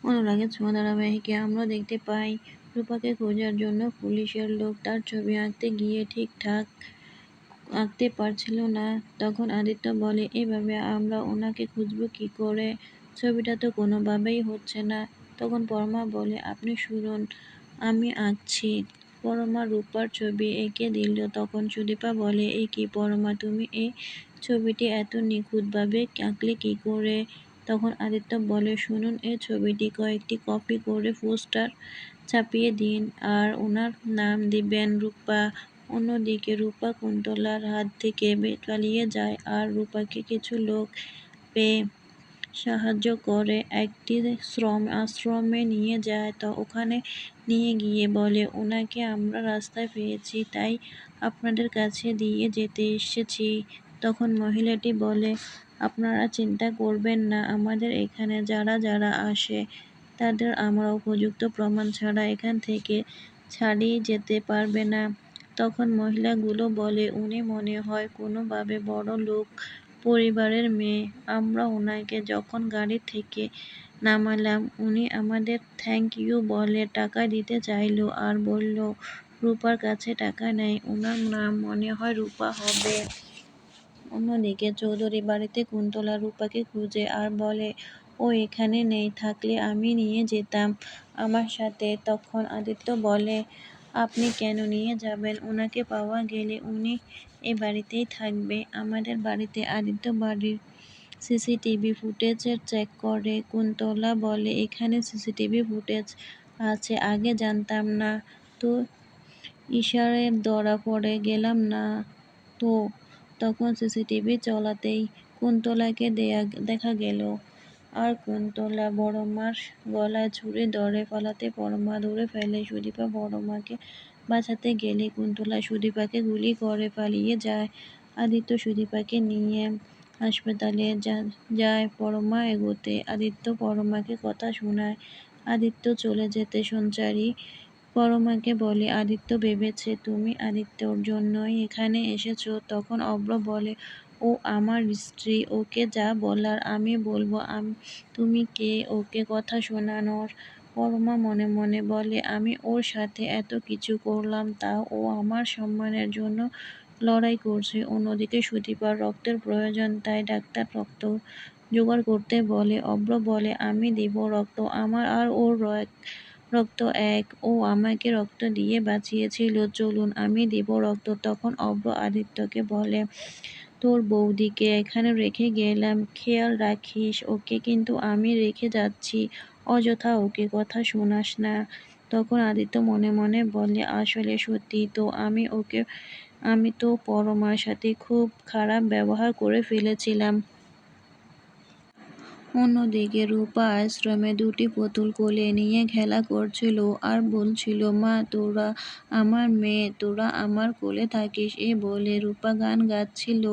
অনুরাগের ছোঁয়া ধারাবাহিকে আমরা দেখতে পাই রূপাকে খোঁজার জন্য পুলিশের লোক তার ছবি আঁকতে গিয়ে ঠিকঠাক আঁকতে পারছিল না। তখন আদিত্য বলে, এভাবে আমরা ওনাকে খুঁজবো কি করে? ছবিটা তো কোনোভাবেই হচ্ছে না। তখন পরমা বলে, আপনি শুনুন, আমি আঁকছি। পরমা রূপার ছবি এঁকে দিল। তখন সুদীপা বলে, এ কি পরমা, তুমি এই ছবিটি এত নিখুঁতভাবে আঁকলে কি করে? তখন আদিত্য বলে, শুনুন, এই ছবিটি কয়েকটি কপি করে পোস্টার ছাপিয়ে দিন, আর ওনার নাম দিবেন রূপা। অন্যদিকে রূপা কুন্তলার হাত থেকে পালিয়ে যায়, আর রূপাকে কিছু লোক পেয়ে সাহায্য করে একটি আশ্রমে নিয়ে যায়। তো ওখানে নিয়ে গিয়ে বলে, ওনাকে আমরা রাস্তায় পেয়েছি, তাই আপনাদের কাছে দিয়ে যেতে এসেছি। তখন মহিলাটি বলে, আপনারা চিন্তা করবেন না, আমাদের এখানে যারা যারা আসে তাদের আমরা উপযুক্ত প্রমাণ ছাড়া এখান থেকে ছাড়িয়ে যেতে পারবে না। তখন মহিলাগুলো বলে, উনি মনে হয় কোনোভাবে বড় লোক পরিবারের মেয়ে। আমরা ওনাকে যখন গাড়ি থেকে নামালাম, উনি আমাদের থ্যাংক ইউ বলে টাকা দিতে চাইলো, আর বলল রূপার কাছে টাকা নেই, ওনার নাম মনে হয় রূপা হবে। অন্যদিকে চৌধুরী বাড়িতে কুন্তলা রূপাকে খুঁজে আর বলে, ও এখানে নেই, থাকলে আমি নিয়ে যেতাম আমার সাথে। তখন আদিত্য বলে, আপনি কেন নিয়ে যাবেন? ওনাকে পাওয়া গেলে উনি এ বাড়িতেই থাকবে, আমাদের বাড়িতে। আদিত্য বাড়ির সিসিটিভি ফুটেজের চেক করে। কুন্তলা বলে, এখানে সিসিটিভি ফুটেজ আছে, আগে জানতাম না তো, ইশারায় ধরা পড়ে গেলাম না তো। তখন সিসিটিভি চলাতেই কুন্তলাকে দেখা গেল, আর কুন্তলা বড়মার গলায় ছুরি ধরে ফেলাতে পরমা ধরে ফেলে। সুদীপা বড়মাকে বাঁচাতে গেলে কুন্তলা সুদীপাকে গুলি করে পালিয়ে যায়। আদিত্য সুদীপাকে নিয়ে হাসপাতালে যায়। পরমা এগোতে আদিত্য পরমাকে কথা শোনায়। আদিত্য চলে যেতে সঞ্চারী পরমাকে বলে, আদিত্য ভেবেছে তুমি আদিত্যর জন্যই এখানে এসেছো। তখন অভ্র বলে, ও আমার স্ত্রী, ওকে যা বলার আমি বলবো। তুমি কে ওকে কথা শোনানোর? পরমা মনে মনে বলে, আমি ওর সাথে এত কিছু করলাম, তাও ও আমার সম্মানের জন্য লড়াই করছে। অন্যদিকে সুদীপার রক্তের প্রয়োজন, তাই ডাক্তার রক্ত জোগাড় করতে বলে। অভ্র বলে, আমি দিব রক্ত, আমার আর ওর রক্ত এক, ও আমাকে রক্ত দিয়ে বাঁচিয়েছিল, চলুন আমি দিব রক্ত। তখন অভ্র আদিত্যকে বলে, তোর বৌদিকে এখানে রেখে গেলাম, খেয়াল রাখিস ওকে, কিন্তু আমি রেখে যাচ্ছি, অযথা ওকে কথা শোনাস না। তখন আদিত্য মনে মনে বলে, আসলে সত্যি তো, আমি তো পরমার সাথে খুব খারাপ ব্যবহার করে ফেলেছিলাম। অন্যদিকে রূপা আশ্রমে দুটি পুতুল কোলে নিয়ে খেলা করছিল আর বলছিল, মা তোরা আমার মেয়ে, তোরা আমার কোলে থাকিস, এ বলে রূপা গান গাচ্ছিল।